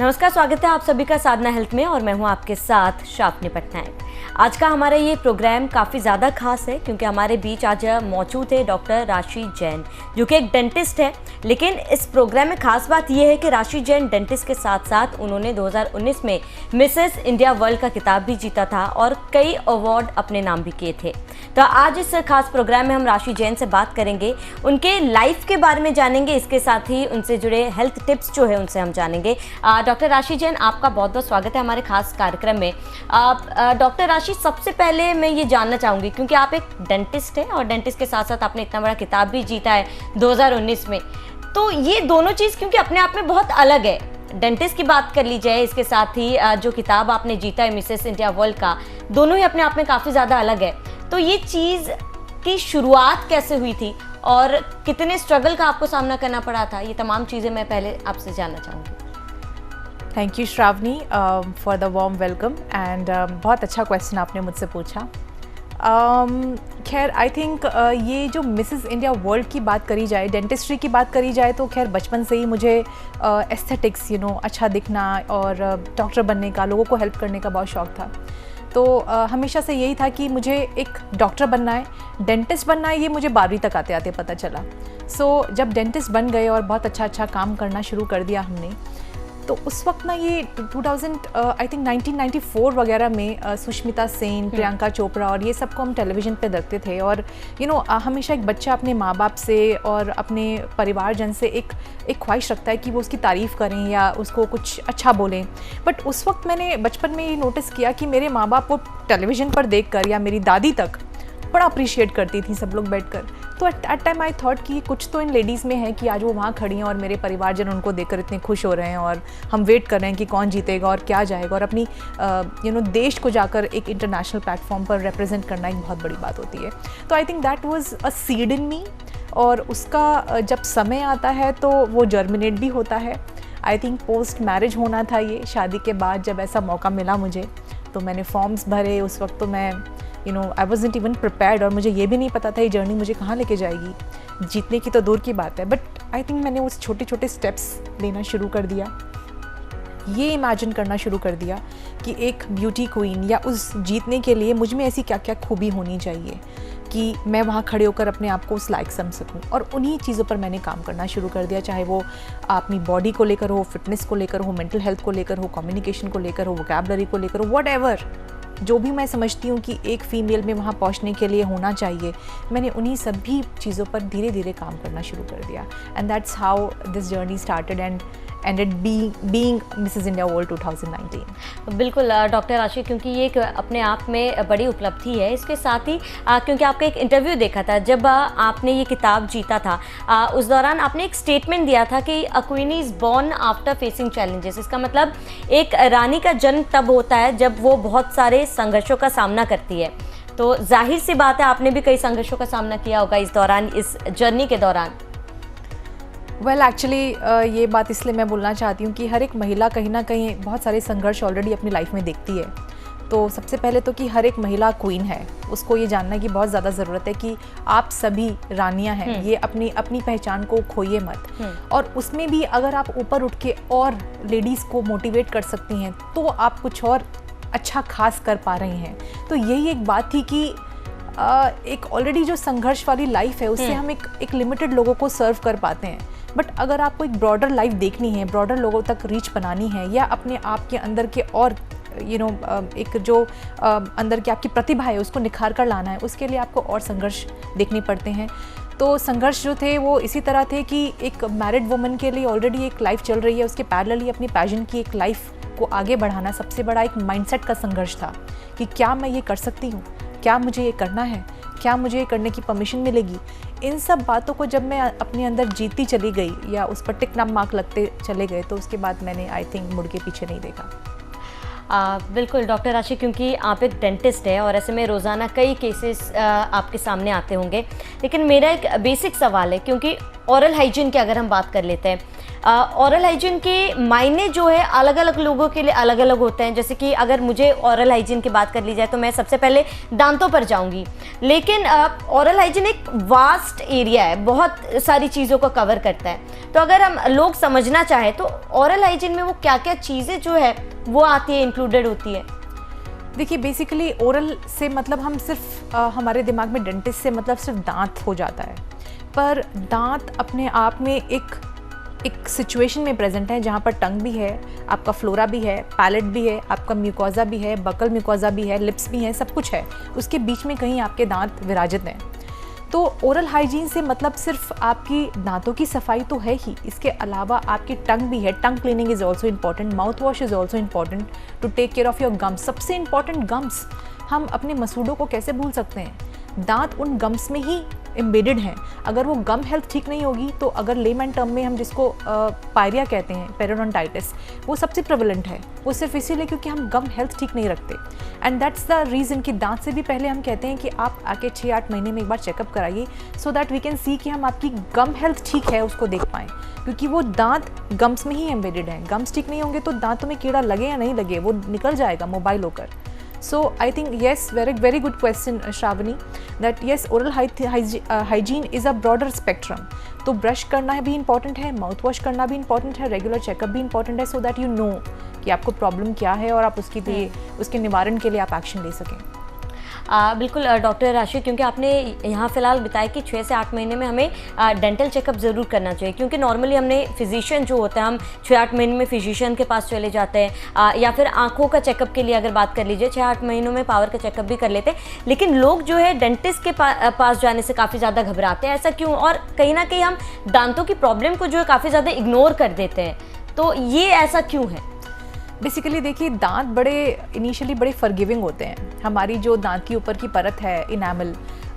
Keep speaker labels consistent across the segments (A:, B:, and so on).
A: नमस्कार, स्वागत है आप सभी का साधना हेल्थ में और मैं हूं आपके साथ शापनी पटनायक। आज का हमारा ये प्रोग्राम काफ़ी ज़्यादा खास है क्योंकि हमारे बीच आज मौजूद है डॉक्टर राशि जैन, जो कि एक डेंटिस्ट है। लेकिन इस प्रोग्राम में खास बात यह है कि राशि जैन डेंटिस्ट के साथ साथ उन्होंने 2019 में मिसेस इंडिया वर्ल्ड का खिताब भी जीता था और कई अवार्ड अपने नाम भी किए थे। तो आज इस खास प्रोग्राम में हम राशि जैन से बात करेंगे, उनके लाइफ के बारे में जानेंगे, इसके साथ ही उनसे जुड़े हेल्थ टिप्स जो है उनसे हम जानेंगे। डॉक्टर राशि जैन, आपका बहुत बहुत स्वागत है हमारे खास कार्यक्रम में। डॉक्टर राशि, सबसे पहले मैं ये जानना चाहूँगी क्योंकि आप एक डेंटिस्ट हैं और डेंटिस्ट के साथ साथ आपने इतना बड़ा खिताब भी जीता है 2019 में, तो ये दोनों चीज़ क्योंकि अपने आप में बहुत अलग है। डेंटिस्ट की बात कर ली जाए, इसके साथ ही जो खिताब आपने जीता है मिसेस इंडिया वर्ल्ड का, दोनों ही अपने आप में काफ़ी ज़्यादा अलग है। तो ये चीज़ की शुरुआत कैसे हुई थी और कितने स्ट्रगल का आपको सामना करना पड़ा था, ये तमाम चीज़ें मैं पहले आपसे जानना चाहूँगी।
B: Thank you Shravani for the warm welcome and बहुत अच्छा क्वेश्चन आपने मुझसे पूछा। खैर आई थिंक ये जो मिसेस इंडिया वर्ल्ड की बात करी जाए, डेंटिस्ट्री की बात करी जाए, तो खैर बचपन से ही मुझे एस्थेटिक्स अच्छा दिखना और डॉक्टर बनने का, लोगों को हेल्प करने का बहुत शौक़ था। तो हमेशा से यही था कि मुझे एक डॉक्टर बनना है, डेंटिस्ट बनना है, ये मुझे 12वीं तक आते आते पता चला। सो जब डेंटिस्ट बन गए और बहुत अच्छा काम करना शुरू कर दिया हमने, तो उस वक्त ना ये 1994 वगैरह में सुष्मिता सेन, प्रियंका चोपड़ा और ये सबको हम टेलीविज़न पे देखते थे। और हमेशा एक बच्चा अपने माँ बाप से और अपने परिवारजन से एक ख्वाहिश रखता है कि वो उसकी तारीफ़ करें या उसको कुछ अच्छा बोलें। बट उस वक्त मैंने बचपन में ये नोटिस किया कि मेरे माँ बाप वो टेलीविज़न पर देखकर या मेरी दादी तक बड़ा अप्रिशिएट करती थी सब लोग बैठकर। तो एट टाइम आई थॉट कि कुछ तो इन लेडीज़ में है कि आज वो वहाँ खड़ी हैं और मेरे परिवारजन उनको देखकर इतने खुश हो रहे हैं और हम वेट कर रहे हैं कि कौन जीतेगा और क्या जाएगा। और अपनी देश को जाकर एक इंटरनेशनल प्लेटफॉर्म पर रिप्रेजेंट करना एक बहुत बड़ी बात होती है। तो I think that was a seed in me, और उसका जब समय आता है तो वो जर्मिनेट भी होता है। आई थिंक पोस्ट मैरिज होना था, ये शादी के बाद जब ऐसा मौका मिला मुझे, तो मैंने फॉर्म्स भरे। उस वक्त तो मैं आई वॉज़न्ट इवन प्रिपेयर्ड और मुझे ये भी नहीं पता था ये जर्नी मुझे कहाँ लेके जाएगी। जीतने की तो दूर की बात है, बट आई थिंक मैंने उस छोटे स्टेप्स लेना शुरू कर दिया, ये इमेजिन करना शुरू कर दिया कि एक ब्यूटी क्वीन या उस जीतने के लिए मुझ में ऐसी क्या क्या खूबी होनी चाहिए कि मैं वहाँ खड़े होकर अपने आप को उस लायक समझ सकूँ। और उन्हीं चीज़ों पर मैंने काम करना शुरू कर दिया, चाहे वो अपनी बॉडी को लेकर हो, फिटनेस को लेकर हो, मेंटल हेल्थ को लेकर हो, कम्युनिकेशन को लेकर हो, वोकैबुलरी को लेकर हो, व्हाटएवर जो भी मैं समझती हूँ कि एक फ़ीमेल में वहाँ पहुँचने के लिए होना चाहिए, मैंने उन्हीं सभी चीज़ों पर धीरे धीरे काम करना शुरू कर दिया। And that's how this journey started and ended being Mrs. India World 2019।
A: बिल्कुल डॉक्टर राशि, क्योंकि ये एक अपने आप में बड़ी उपलब्धि है। इसके साथ ही क्योंकि आपका एक इंटरव्यू देखा था जब आपने ये किताब जीता था, उस दौरान आपने एक स्टेटमेंट दिया था कि a queen is born after facing challenges. इसका मतलब एक रानी का जन्म तब होता है जब वो बहुत सारे संघर्षों का सामना करती है। तो जाहिर सी बात है आपने भी कई संघर्षों का सामना किया होगा इस दौरान, इस जर्नी के दौरान।
B: एक्चुअली ये बात इसलिए मैं बोलना चाहती हूँ कि हर एक महिला कहीं ना कहीं बहुत सारे संघर्ष ऑलरेडी अपनी लाइफ में देखती है। तो सबसे पहले तो कि हर एक महिला क्वीन है, उसको ये जानना की बहुत ज़्यादा ज़रूरत है कि आप सभी रानियाँ हैं, ये अपनी पहचान को खोइए मत। और उसमें भी अगर आप ऊपर उठ के और लेडीज़ को मोटिवेट कर सकती हैं तो आप कुछ और अच्छा खास कर पा रही हैं। तो यही एक बात थी कि एक ऑलरेडी जो संघर्ष वाली लाइफ है उससे हम एक लिमिटेड लोगों को सर्व कर पाते हैं। बट अगर आपको एक ब्रॉडर लाइफ देखनी है, ब्रॉडर लोगों तक रीच बनानी है, या अपने आप के अंदर के और एक जो अंदर की आपकी प्रतिभा है उसको निखार कर लाना है, उसके लिए आपको और संघर्ष देखने पड़ते हैं। तो संघर्ष जो थे वो इसी तरह थे कि एक मैरिड वुमन के लिए ऑलरेडी एक लाइफ चल रही है, उसके पैरेलली अपनी पैशन की एक लाइफ को आगे बढ़ाना सबसे बड़ा एक माइंडसेट का संघर्ष था कि क्या मैं ये कर सकती हूँ, क्या मुझे ये करना है, क्या मुझे ये करने की परमिशन मिलेगी। इन सब बातों को जब मैं अपने अंदर जीतती चली गई या उस पर टिक मार्क लगते चले गए, तो उसके बाद मैंने आई थिंक मुड़ के पीछे नहीं देखा।
A: बिल्कुल डॉक्टर राशि, क्योंकि आप एक डेंटिस्ट है और ऐसे में रोज़ाना कई केसेस आपके सामने आते होंगे, लेकिन मेरा एक बेसिक सवाल है, क्योंकि ओरल हाइजीन की अगर हम बात कर लेते हैं, ऑरल हाइजीन के मायने जो है अलग अलग लोगों के लिए अलग अलग होते हैं। जैसे कि अगर मुझे ऑरल हाइजीन की बात कर ली जाए तो मैं सबसे पहले दांतों पर जाऊंगी, लेकिन ऑरल हाइजीन एक वास्ट एरिया है, बहुत सारी चीज़ों को कवर करता है। तो अगर हम लोग समझना चाहें तो ऑरल हाइजीन में वो क्या क्या चीज़ें जो है वो आती है, इंक्लूडेड होती है।
B: देखिए बेसिकली ओरल से मतलब हम सिर्फ हमारे दिमाग में डेंटिस्ट से मतलब सिर्फ दांत हो जाता है, पर दांत अपने आप में एक सिचुएशन में प्रेजेंट है जहाँ पर टंग भी है, आपका फ्लोरा भी है, पैलेट भी है, आपका म्यूकोजा भी है, बकल म्यूकोजा भी है, लिप्स भी हैं, सब कुछ है। उसके बीच में कहीं आपके दांत विराजित हैं। तो ओरल हाइजीन से मतलब सिर्फ आपकी दांतों की सफाई तो है ही, इसके अलावा आपकी टंग भी है। Tongue cleaning is also important, mouth wash is also important to take care of your gums. सबसे इम्पॉर्टेंट गम्स, हम अपने मसूड़ों को कैसे भूल सकते हैं, दांत उन गम्स में ही एम्बेडेड हैं। अगर वो गम हेल्थ ठीक नहीं होगी तो अगर लेमन टर्म में हम जिसको पायरिया कहते हैं, पेरियोडोंटाइटिस, वो सबसे प्रेवलेंट है। वो सिर्फ इसीलिए क्योंकि हम गम हेल्थ ठीक नहीं रखते। एंड दैट्स द रीज़न कि दांत से भी पहले हम कहते हैं कि आप आके 6-8 महीने में एक बार चेकअप कराइए, so that we can see कि हम आपकी गम हेल्थ ठीक है उसको देख पाएँ, क्योंकि वो दांत गम्स में ही एम्बेडेड हैं। गम्स ठीक नहीं होंगे तो दांतों में कीड़ा लगे या नहीं लगे वो निकल जाएगा मोबाइल होकर। So I think yes, very good question, Shravani, that yes, oral hygiene is a broader spectrum. तो ब्रश करना भी इम्पॉर्टेंट है, माउथ वॉश करना भी इम्पॉर्टेंट है, रेगुलर चेकअप भी इम्पॉर्टेंट है, सो दैट यू नो कि आपको प्रॉब्लम क्या है और आप उसके निवारण के लिए आप एक्शन ले सकें।
A: बिल्कुल डॉक्टर राशि, क्योंकि आपने यहाँ फ़िलहाल बताया कि 6 से 8 महीने में हमें डेंटल चेकअप ज़रूर करना चाहिए, क्योंकि नॉर्मली हमने फिजिशियन जो होता है हम 6-8 महीने में फिजिशियन के पास चले जाते हैं, या फिर आंखों का चेकअप के लिए अगर बात कर लीजिए 6-8 महीनों में पावर का चेकअप भी कर लेते हैं। लेकिन लोग जो है डेंटिस्ट के पास जाने से काफ़ी ज़्यादा घबराते हैं, ऐसा क्यों? और कहीं ना कहीं हम दांतों की प्रॉब्लम को जो है काफ़ी ज़्यादा इग्नोर कर देते हैं, तो ये ऐसा क्यों है?
B: बेसिकली देखिए, दांत इनिशियली बड़े फॉरगिविंग होते हैं। हमारी जो दांत की ऊपर की परत है इनामल,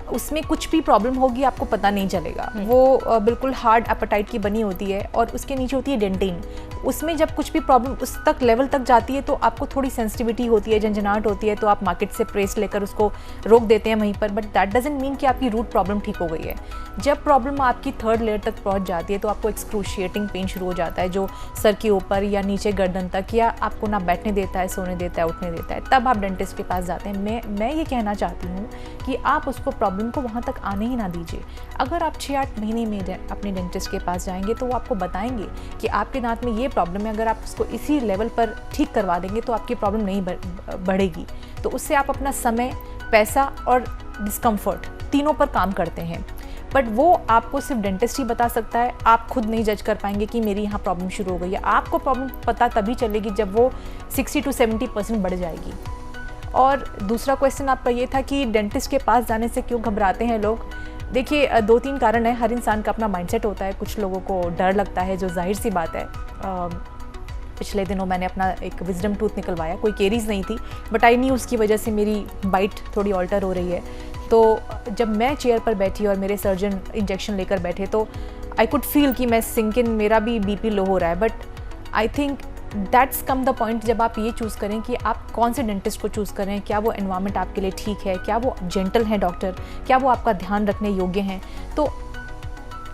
B: उसमें कुछ भी प्रॉब्लम होगी आपको पता नहीं चलेगा। वो बिल्कुल हार्ड एपेटाइट की बनी होती है और उसके नीचे होती है डेंटिन। उसमें जब कुछ भी प्रॉब्लम उस तक लेवल तक जाती है तो आपको थोड़ी सेंसिटिविटी होती है, झंझनाहट होती है, तो आप मार्केट से प्रेस लेकर उसको रोक देते हैं वहीं पर। बट दैट डजंट मीन कि आपकी रूट प्रॉब्लम ठीक हो गई है। जब प्रॉब्लम आपकी 3rd लेयर तक पहुंच जाती है तो आपको एक्सक्रूशिएटिंग पेन शुरू हो जाता है, जो सर के ऊपर या नीचे गर्दन तक, या आपको ना बैठने देता है, सोने देता है, उठने देता है। तब आप डेंटिस्ट के पास जाते हैं। मैं ये कहना चाहती हूँ कि आप उसको प्रॉब्लम को वहाँ तक आने ही ना दीजिए। अगर आप 6-8 महीने में अपने डेंटिस्ट के पास जाएंगे तो वो आपको बताएंगे कि आपके दांत में ये प्रॉब्लम है। अगर आप उसको इसी लेवल पर ठीक करवा देंगे तो आपकी प्रॉब्लम नहीं बढ़ेगी। तो उससे आप अपना समय, पैसा और डिस्कम्फर्ट तीनों पर काम करते हैं। बट वो आपको सिर्फ डेंटिस्ट ही बता सकता है। आप खुद नहीं जज कर पाएंगे कि मेरी यहाँ प्रॉब्लम शुरू हो गई है। आपको प्रॉब्लम पता तभी चलेगी जब वो 60 to 70% बढ़ जाएगी। और दूसरा क्वेश्चन आपका ये था कि डेंटिस्ट के पास जाने से क्यों घबराते हैं लोग। देखिए 2-3 कारण है। हर इंसान का अपना माइंडसेट होता है। कुछ लोगों को डर लगता है, जो जाहिर सी बात है। पिछले दिनों मैंने अपना एक विजडम टूथ निकलवाया, कोई केरीज नहीं थी, बट आई न्यू उसकी वजह से मेरी बाइट थोड़ी ऑल्टर हो रही है। तो जब मैं चेयर पर बैठी और मेरे सर्जन इंजेक्शन लेकर बैठे तो आई कुड फील कि मैं सिंक इन, मेरा भी बीपी लो हो रहा है। But I think that's come the point जब आप ये चूज़ करें कि आप कौन से डेंटिस्ट को चूज़ करें। क्या वो एनवायरनमेंट आपके लिए ठीक है, क्या वो जेंटल हैं डॉक्टर, क्या वो आपका ध्यान रखने योग्य हैं। तो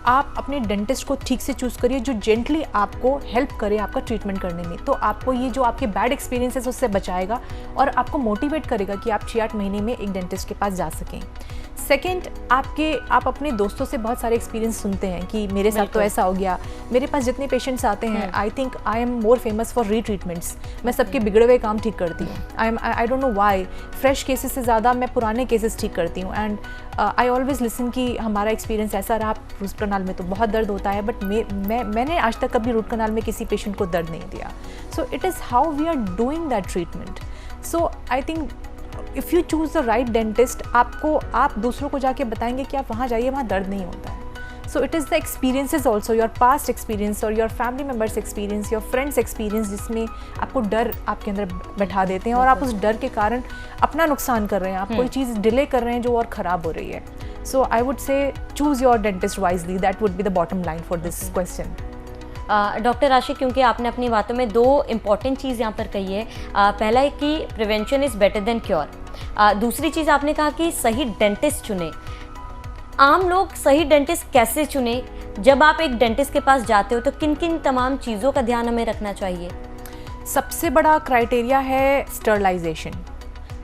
B: आप अपने डेंटिस्ट को ठीक से चूज़ करिए जो जेंटली आपको हेल्प करे आपका ट्रीटमेंट करने में। तो आपको ये जो आपके बैड एक्सपीरियंसेस उससे बचाएगा और आपको मोटिवेट करेगा कि आप 6-8 महीने में एक डेंटिस्ट के पास जा सकें। सेकेंड, आप अपने दोस्तों से बहुत सारे एक्सपीरियंस सुनते हैं कि मेरे साथ तो ऐसा हो गया। मेरे पास जितने पेशेंट्स आते हैं, I think I am more famous for retreatments. मैं सबके बिगड़े हुए काम ठीक करती हूँ। I don't know why, fresh cases से ज़्यादा मैं पुराने केसेस ठीक करती हूँ। एंड आई ऑलवेज लिसन कि हमारा एक्सपीरियंस ऐसा रहा। रूट कनाल में तो बहुत दर्द होता है, बट मैंने आज तक कभी रूट कनाल में किसी पेशेंट को दर्द नहीं दिया। So it is how we are doing that treatment. So I think if you choose the right dentist, आप दूसरों को जाके बताएंगे कि आप वहाँ जाइए, वहाँ दर्द नहीं होता है। So it is the experiences also, your past experience और your family members experience, your friends experience, जिसमें आपको डर आपके अंदर बैठा देते हैं और आप उस डर के कारण अपना नुकसान कर रहे हैं। आप कोई चीज़ डिले कर रहे हैं जो और ख़राब हो रही है। So I would say choose your dentist wisely. That would be the bottom line for this question.
A: Doctor Rashi, क्योंकि आपने अपनी बातों में 2 इम्पॉर्टेंट चीज़ यहाँ पर कही है। पहला है कि prevention is better than cure. दूसरी चीज़ आपने कहा कि सही डेंटिस्ट चुने। आम लोग सही डेंटिस्ट कैसे चुने? जब आप एक डेंटिस्ट के पास जाते हो तो किन किन तमाम चीज़ों का ध्यान हमें रखना चाहिए?
B: सबसे बड़ा क्राइटेरिया है स्टरलाइजेशन।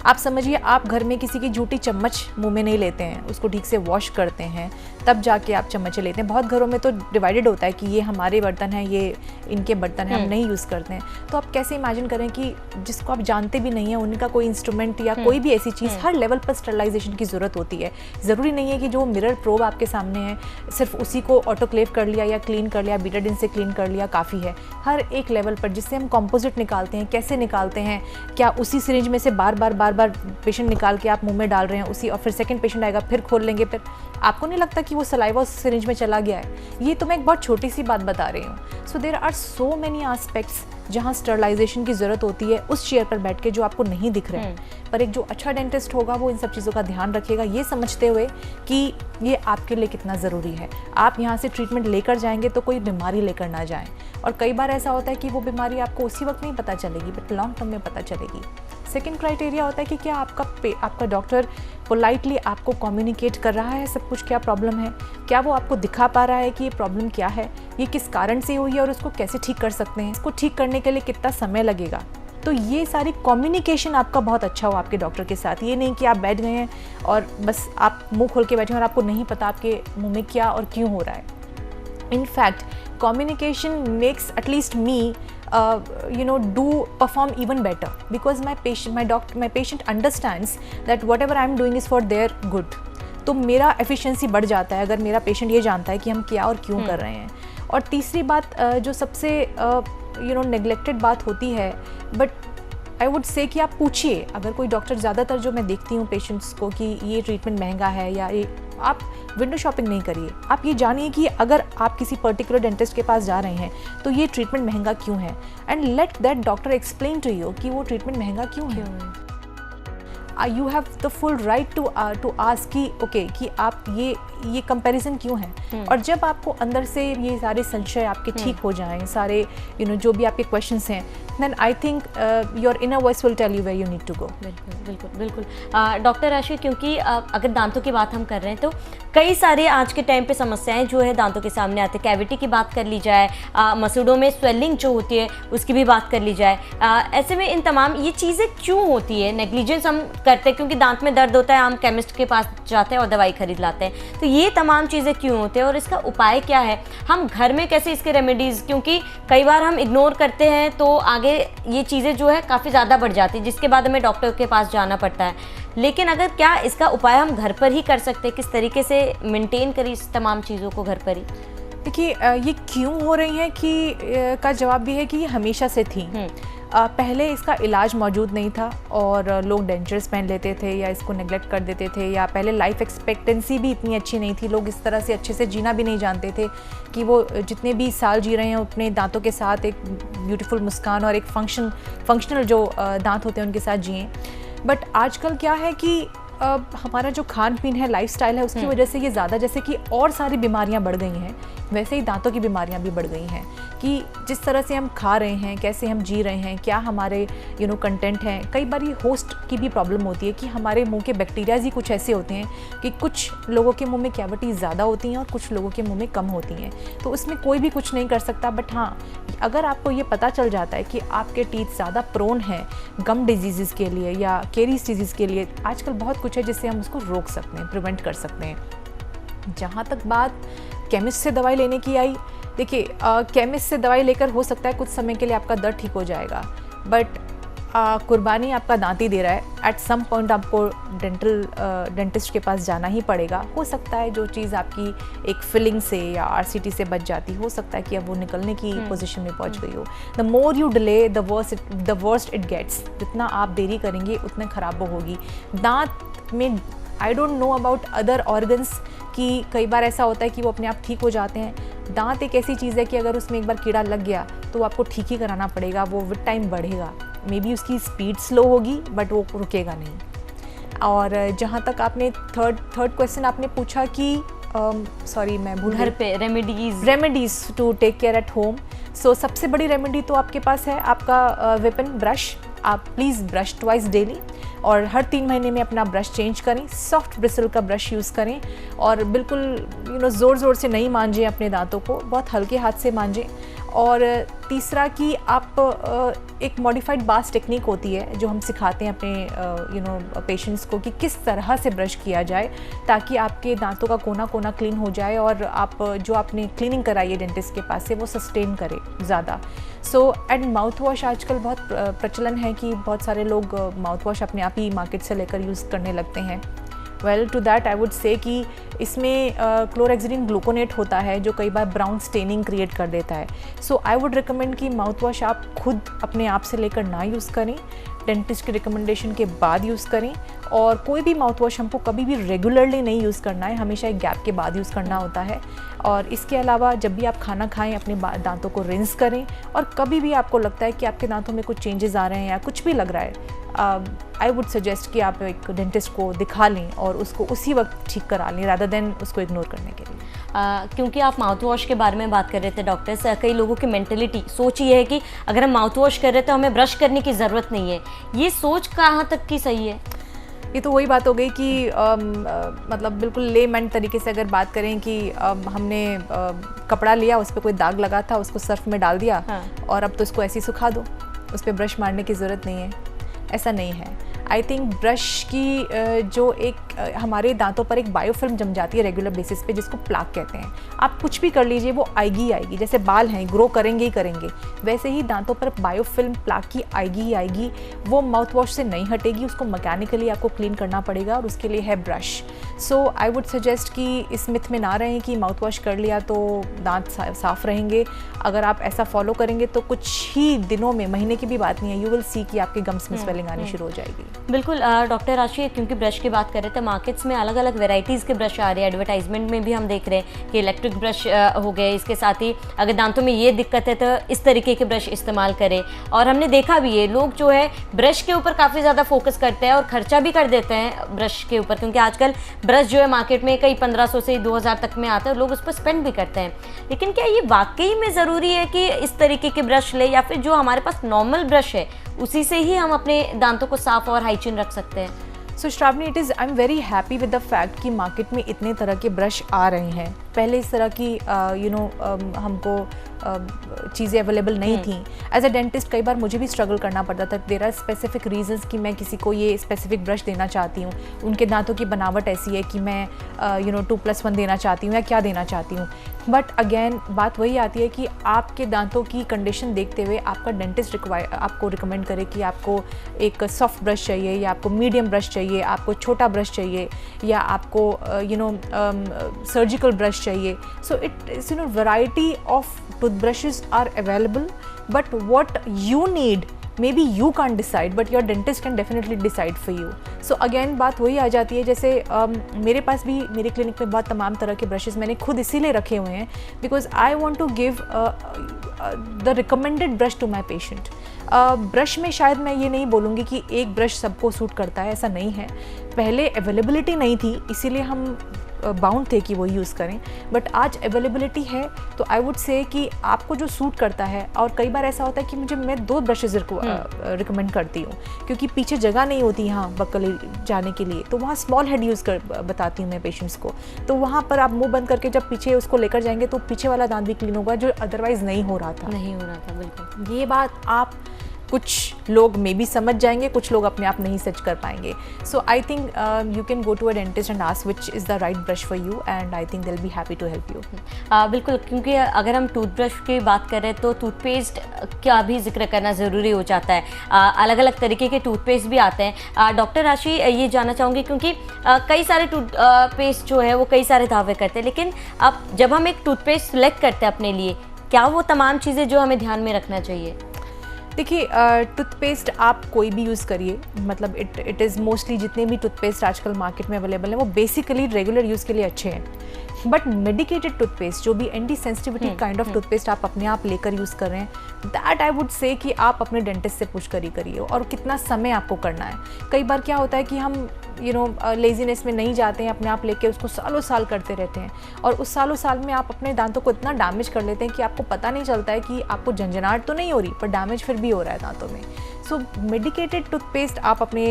B: आप समझिए, आप घर में किसी की जूठी चम्मच मुंह में नहीं लेते हैं, उसको ठीक से वॉश करते हैं, तब जाके आप चम्मच लेते हैं। बहुत घरों में तो डिवाइडेड होता है कि ये हमारे बर्तन हैं, ये इनके बर्तन हैं, हम नहीं यूज़ करते हैं। तो आप कैसे इमेजिन करें कि जिसको आप जानते भी नहीं हैं, उनका कोई इंस्ट्रूमेंट या कोई भी ऐसी चीज़, हर लेवल पर स्टरलाइजेशन की ज़रूरत होती है। ज़रूरी नहीं है कि जो मिरर प्रोब आपके सामने है सिर्फ उसी को ऑटोक्लेव कर लिया या क्लीन कर लिया, बीटाडिन से क्लीन कर लिया काफ़ी है। हर एक लेवल पर जिससे हम कॉम्पोजिट निकालते हैं, कैसे निकालते हैं, क्या उसी सिरिंज में से बार बार पेशेंट निकाल के आप मुंह में डाल रहे हैं उसी, और फिर सेकंड पेशेंट आएगा फिर खोल लेंगे, फिर आपको नहीं लगता कि वो सलाइवा उस सिरिंज में चला गया है? ये तो मैं एक बहुत छोटी सी बात बता रही हूँ। So there are so many aspects जहाँ स्टरलाइजेशन की ज़रूरत होती है उस चेयर पर बैठ के, जो आपको नहीं दिख रहे हैं। पर एक जो अच्छा डेंटिस्ट होगा वो इन सब चीज़ों का ध्यान रखेगा, ये समझते हुए कि ये आपके लिए कितना ज़रूरी है। आप यहाँ से ट्रीटमेंट लेकर जाएंगे तो कोई बीमारी लेकर ना जाएं। और कई बार ऐसा होता है कि वो बीमारी आपको उसी वक्त नहीं पता चलेगी, बट लॉन्ग टर्म में पता चलेगी। सेकेंड क्राइटेरिया होता है कि क्या आपका डॉक्टर पोलाइटली आपको कम्युनिकेट कर रहा है सब कुछ, क्या प्रॉब्लम है, क्या वो आपको दिखा पा रहा है कि ये प्रॉब्लम क्या है, ये किस कारण से हुई है और उसको कैसे ठीक कर सकते हैं, इसको ठीक करने के लिए कितना समय लगेगा। तो ये सारी कम्युनिकेशन आपका बहुत अच्छा हो आपके डॉक्टर के साथ। ये नहीं कि आप बैठ गए हैं और बस आप मुंह खोल के बैठे हैं और आपको नहीं पता आपके मुंह में क्या और क्यों हो रहा है। In fact, communication makes at least me, do perform even better because my patient understands that whatever I am doing is for their good. तो मेरा एफिशिएंसी बढ़ जाता है अगर मेरा पेशेंट ये जानता है कि हम क्या और क्यों कर रहे हैं। और तीसरी बात जो सबसे नेग्लेक्टेड बात होती है, बट आई वुड से कि आप पूछिए। अगर कोई डॉक्टर, ज़्यादातर जो मैं देखती हूँ पेशेंट्स को कि ये ट्रीटमेंट महंगा है या ये, आप विंडो शॉपिंग नहीं करिए। आप ये जानिए कि अगर आप किसी पर्टिकुलर डेंटिस्ट के पास जा रहे हैं तो ये ट्रीटमेंट महंगा क्यों है, and let that doctor explain to you कि वो ट्रीटमेंट महंगा क्यों है। You have the full right to ask कि ओके कि आप ये कंपैरिजन क्यों है। और जब आपको अंदर से ये सारे संशय आपके ठीक हो जाएं, सारे जो भी आपके क्वेश्चंस हैं, then I think your inner voice will tell you where you need to go.
A: बिल्कुल। डॉक्टर राशि, क्योंकि अगर दांतों की बात हम कर रहे हैं तो कई सारे आज के टाइम पे समस्याएं जो है दांतों के सामने आते हैं। कैविटी की बात कर ली जाए, मसूड़ों में स्वेलिंग जो होती है उसकी भी बात कर ली जाए। ऐसे में इन तमाम ये चीज़ें क्यों होती है? नेग्लिजेंस हम करते हैं क्योंकि दांत में दर्द होता है, हम केमिस्ट के पास जाते हैं और दवाई खरीद लाते हैं। तो ये तमाम चीज़ें क्यों होते हैं और इसका उपाय क्या है? हम घर में कैसे इसके रेमेडीज़, क्योंकि कई बार हम इग्नोर करते हैं तो आगे ये चीज़ें जो है काफ़ी ज़्यादा बढ़ जाती है, जिसके बाद हमें डॉक्टर के पास जाना पड़ता है। लेकिन अगर क्या इसका उपाय हम घर पर ही कर सकते हैं? किस तरीके से मेंटेन करें इस तमाम चीज़ों को घर पर ही?
B: देखिए, ये क्यों हो रही हैं कि का जवाब भी है कि ये हमेशा से थी। पहले इसका इलाज मौजूद नहीं था और लोग डेंचर्स पहन लेते थे या इसको नेग्लेक्ट कर देते थे, या पहले लाइफ एक्सपेक्टेंसी भी इतनी अच्छी नहीं थी, लोग इस तरह से अच्छे से जीना भी नहीं जानते थे कि वो जितने भी साल जी रहे हैं उतने दांतों के साथ एक ब्यूटीफुल मुस्कान और एक फंक्शनल जो दांत होते हैं उनके साथ जिएं। बट आजकल क्या है कि हमारा जो खान पीन है, लाइफस्टाइल है, उसकी वजह से ये ज़्यादा, जैसे कि और सारी बीमारियां बढ़ गई हैं, वैसे ही दांतों की बीमारियां भी बढ़ गई हैं। कि जिस तरह से हम खा रहे हैं, कैसे हम जी रहे हैं, क्या हमारे कंटेंट हैं। कई बार ये होस्ट की भी प्रॉब्लम होती है कि हमारे मुंह के बैक्टीरियाज ही कुछ ऐसे होते हैं कि कुछ लोगों के मुंह में कैविटीज़ ज़्यादा होती हैं और कुछ लोगों के मुंह में कम होती हैं। तो उसमें कोई भी कुछ नहीं कर सकता। बट हाँ, अगर आपको ये पता चल जाता है कि आपके टीथ ज़्यादा प्रोन हैं गम डिजीज़ के लिए या केरीज डिजीज़ के लिए, आजकल बहुत कुछ है जिससे हम उसको रोक सकते हैं, प्रिवेंट कर सकते हैं। जहाँ तक बात केमिस्ट से दवाई लेने की आई, देखिए केमिस्ट से दवाई लेकर हो सकता है कुछ समय के लिए आपका दर्द ठीक हो जाएगा, बट कुर्बानी आपका दांत ही दे रहा है। एट सम पॉइंट आपको डेंटिस्ट के पास जाना ही पड़ेगा। हो सकता है जो चीज़ आपकी एक फिलिंग से या आरसीटी से बच जाती, हो सकता है कि अब वो निकलने की पोजीशन में पहुंच गई हो। The more you delay the worst it gets. जितना आप देरी करेंगे उतने ख़राब वो होगी। दांत में आई don't know about other organs कि कई बार ऐसा होता है कि वो अपने आप ठीक हो जाते हैं। दांत एक ऐसी चीज़ है कि अगर उसमें एक बार कीड़ा लग गया तो आपको ठीक ही कराना पड़ेगा, वो विद टाइम बढ़ेगा। मे बी उसकी स्पीड स्लो होगी बट वो रुकेगा नहीं। और जहाँ तक आपने थर्ड क्वेश्चन आपने पूछा कि सॉरी मैं भूल,
A: घर पे remedies
B: to take care at home. So सबसे बड़ी रेमेडी तो आपके पास है आपका वेपन ब्रश आप प्लीज़ ब्रश ट्वाइस डेली और हर 3 महीने में अपना ब्रश चेंज करें, सॉफ्ट ब्रिसल का ब्रश यूज़ करें और बिल्कुल ज़ोर से नहीं मांजें अपने दांतों को, बहुत हल्के हाथ से मांजें। और तीसरा कि आप एक मॉडिफाइड बास टेक्निक होती है जो हम सिखाते हैं अपने पेशेंट्स को कि किस तरह से ब्रश किया जाए ताकि आपके दांतों का कोना कोना क्लीन हो जाए और आप जो आपने क्लीनिंग कराई है डेंटिस्ट के पास से वो सस्टेन करे ज़्यादा। सो एंड माउथ वॉश आजकल बहुत प्रचलन है कि बहुत सारे लोग माउथ वॉश अपने आप ही मार्केट से लेकर यूज़ करने लगते हैं। Well to that I would say कि इसमें क्लोरहेक्सिडिन ग्लूकोनेट होता है जो कई बार ब्राउन स्टेनिंग क्रिएट कर देता है। सो आई वुड रिकमेंड कि माउथ वॉश आप खुद अपने आप से लेकर ना यूज़ करें, डेंटिस्ट की रिकमेंडेशन के बाद यूज़ करें। और कोई भी माउथ वॉश हमको कभी भी रेगुलरली नहीं यूज़ करना है, हमेशा एक गैप के बाद यूज़ करना होता है। और इसके अलावा जब भी आप खाना खाएं अपने दांतों को रिंस करें और कभी भी आपको लगता है कि आपके दांतों में कुछ चेंजेस आ रहे हैं या कुछ भी लग रहा है, आई वुड सजेस्ट कि आप एक डेंटिस्ट को दिखा लें और उसको उसी वक्त ठीक करा लें रादर देन उसको इग्नोर करने के लिए।
A: क्योंकि आप माउथ वॉश के बारे में बात कर रहे थे डॉक्टर, कई लोगों की मेंटेलिटी सोच ये है कि अगर हम माउथ वॉश कर रहे हैं तो हमें ब्रश करने की ज़रूरत नहीं है। ये सोच कहाँ तक की सही है?
B: ये तो वही बात हो गई कि मतलब बिल्कुल लेमैन तरीके से अगर बात करें कि हमने कपड़ा लिया, उस पर कोई दाग लगा था, उसको सर्फ में डाल दिया
A: हाँ।
B: और अब तो इसको ऐसे ही सुखा दो, उस पर ब्रश मारने की ज़रूरत नहीं है। ऐसा नहीं है। आई थिंक ब्रश की जो एक हमारे दांतों पर एक बायोफिल्म जम जाती है रेगुलर बेसिस पे जिसको प्लाक कहते हैं। आप कुछ भी कर लीजिए वो आएगी ही आएगी, जैसे बाल हैं ग्रो करेंगे ही करेंगे, वैसे ही दांतों पर बायोफिल्म प्लाक की आएगी ही आएगी। वो माउथ वॉश से नहीं हटेगी, उसको मैकेनिकली आपको क्लीन करना पड़ेगा और उसके लिए है brush. So I would suggest कि इस मिथ में ना रहें कि माउथ वॉश कर लिया तो दांत साफ रहेंगे। अगर आप ऐसा फॉलो करेंगे तो कुछ ही दिनों में, महीने की भी बात नहीं है, यू विल सी कि आपके गम्स में स्वेलिंग आनी शुरू हो जाएगी।
A: बिल्कुल डॉक्टर राशि, क्योंकि ब्रश की बात कर रहे थे, मार्केट्स में अलग अलग वेराइटीज़ के ब्रश आ रहे हैं। एडवर्टाइजमेंट में भी हम देख रहे हैं कि इलेक्ट्रिक ब्रश हो गए, इसके साथ ही अगर दांतों में ये दिक्कत है तो इस तरीके के ब्रश इस्तेमाल करें। और हमने देखा भी है लोग जो है ब्रश के ऊपर काफ़ी ज़्यादा फोकस करते हैं और खर्चा भी कर देते हैं ब्रश के ऊपर, क्योंकि आजकल ब्रश जो है मार्केट में कई 1500 से 2000 तक में आता है, लोग उस पर स्पेंड भी करते हैं। लेकिन क्या ये वाकई में ज़रूरी है कि इस तरीके के ब्रश ले, या फिर जो हमारे पास नॉर्मल ब्रश है उसी से ही हम अपने दांतों को साफ और हाइजीन रख सकते हैं?
B: So Shravani, I am very happy with the fact कि मार्केट में इतने तरह के ब्रश आ रहे हैं। पहले इस तरह की हमको चीज़ें अवेलेबल नहीं थी। एज अ डेंटिस्ट कई बार मुझे भी स्ट्रगल करना पड़ता था। देयर आर स्पेसिफिक रीजंस कि मैं किसी को ये स्पेसिफिक ब्रश देना चाहती हूँ, उनके दांतों की बनावट ऐसी है कि मैं 2+1 देना चाहती हूँ या क्या देना चाहती हूँ। बट अगेन बात वही आती है कि आपके दांतों की कंडीशन देखते हुए आपका डेंटिस्ट आपको रिकमेंड करे कि आपको एक सॉफ्ट ब्रश चाहिए या आपको मीडियम ब्रश चाहिए, आपको छोटा ब्रश चाहिए या आपको सर्जिकल ब्रश चाहिए। So it is variety of toothbrushes are available, but what you need maybe you can't decide, but your dentist can definitely decide for you. So again बात वही आ जाती है, जैसे मेरे पास भी मेरे क्लिनिक में बहुत तमाम तरह के ब्रशेस मैंने खुद इसीलिए रखे हुए हैं because I want to give the recommended brush to my patient. Brush में शायद मैं ये नहीं बोलूँगी कि एक ब्रश सबको सूट करता है, ऐसा नहीं है। पहले अवेलेबिलिटी नहीं थी इसीलिए हम बाउंड थे कि वो यूज़ करें, बट आज अवेलेबिलिटी है तो आई वुड से कि आपको जो सूट करता है। और कई बार ऐसा होता है कि मैं 2 ब्रशेज़ रिकमेंड करती हूँ क्योंकि पीछे जगह नहीं होती यहाँ बक्कल जाने के लिए, तो वहाँ स्मॉल हेड यूज़ कर बताती हूँ मैं पेशेंट्स को। तो वहाँ पर आप मुंह बंद करके जब पीछे उसको लेकर जाएंगे तो पीछे वाला दांत भी क्लीन होगा जो अदरवाइज़ नहीं हो रहा था। बिल्कुल। ये बात आप कुछ लोग मे भी समझ जाएंगे, कुछ लोग अपने आप नहीं सच कर पाएंगे। So I think you can go to a dentist and ask which is the right brush for you and I think they will be happy to help you.
A: बिल्कुल, क्योंकि अगर हम टूथब्रश की बात करें तो टूथपेस्ट का भी जिक्र करना ज़रूरी हो जाता है। अलग अलग तरीके के टूथपेस्ट भी आते हैं। डॉक्टर राशि, ये जानना चाहूँगी क्योंकि कई सारे टूथपेस्ट जो है वो कई सारे दावे करते हैं, लेकिन अब जब हम एक टूथपेस्ट सेलेक्ट करते हैं अपने लिए, क्या वो तमाम चीज़ें जो हमें ध्यान में रखना चाहिए?
B: देखिए, टूथपेस्ट आप कोई भी यूज़ करिए, मतलब इट इज़ मोस्टली जितने भी टूथपेस्ट आजकल मार्केट में अवेलेबल हैं वो बेसिकली रेगुलर यूज़ के लिए अच्छे हैं। बट मेडिकेटेड टूथपेस्ट, जो भी anti sensitivity kind of toothpaste आप अपने आप लेकर यूज़ कर रहे हैं, दैट आई वुड से कि आप अपने डेंटिस्ट से पूछ कर ही करिए और कितना समय आपको करना है। कई बार क्या होता है कि हम लेजीनेस में नहीं जाते हैं, अपने आप लेके उसको सालों साल करते रहते हैं और उस सालों साल में आप अपने दांतों को इतना डैमेज कर लेते हैं कि आपको पता नहीं चलता है कि आपको झंझनाहट तो नहीं हो रही पर डैमेज फिर भी हो रहा है दांतों में। सो मेडिकेटेड टूथपेस्ट आप अपने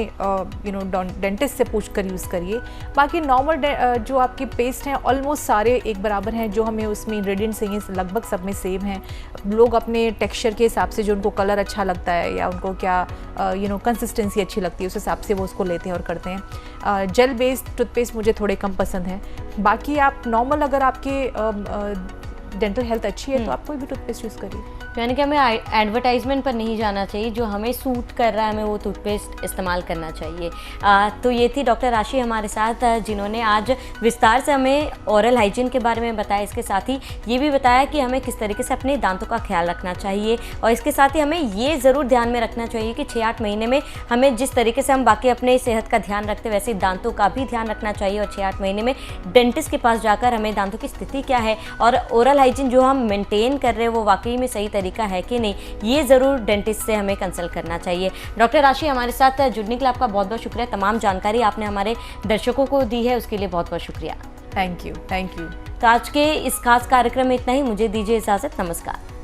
B: डेंटिस्ट से पूछ कर यूज़ करिए। बाकी नॉर्मल जो आपके पेस्ट हैं ऑलमोस्ट सारे एक बराबर हैं, जो हमें उसमें इंग्रेडिएंट्स हैं लगभग सब में सेम हैं। लोग अपने टेक्सचर के हिसाब से, जो उनको कलर अच्छा लगता है या उनको क्या कंसिस्टेंसी अच्छी लगती है, उस हिसाब से वो उसको लेते हैं और करते हैं। जेल बेस्ड टूथपेस्ट मुझे थोड़े कम पसंद हैं। बाकी आप नॉर्मल अगर आपके डेंटल हेल्थ अच्छी है तो आप कोई भी टूथपेस्ट यूज़ करिए।
A: यानी कि हमें एडवर्टाइजमेंट पर नहीं जाना चाहिए, जो हमें सूट कर रहा है हमें वो टूथपेस्ट इस्तेमाल करना चाहिए। तो ये थी डॉक्टर राशि हमारे साथ, जिन्होंने आज विस्तार से हमें ओरल हाइजीन के बारे में बताया। इसके साथ ही ये भी बताया कि हमें किस तरीके से अपने दांतों का ख्याल रखना चाहिए, और इसके साथ ही हमें ये ज़रूर ध्यान में रखना चाहिए कि 6-8 महीने में हमें जिस तरीके से हम बाकी अपने सेहत का ध्यान रखते वैसे दांतों का भी ध्यान रखना चाहिए, और 6-8 महीने में डेंटिस्ट के पास जाकर हमें दांतों की स्थिति क्या है और ओरल हाइजीन जो हम मेंटेन कर रहे हैं वो वाकई में सही तरीका है कि नहीं, ये ज़रूर डेंटिस्ट से हमें कंसल्ट करना चाहिए। डॉक्टर राशि हमारे साथ जुड़ने के लिए आपका बहुत बहुत शुक्रिया। तमाम जानकारी आपने हमारे दर्शकों को दी है, उसके लिए बहुत बहुत शुक्रिया।
B: Thank you.
A: तो आज के इस खास कार्यक्रम में इतना ही। मुझे दीजिए इजाज़त। नमस्कार।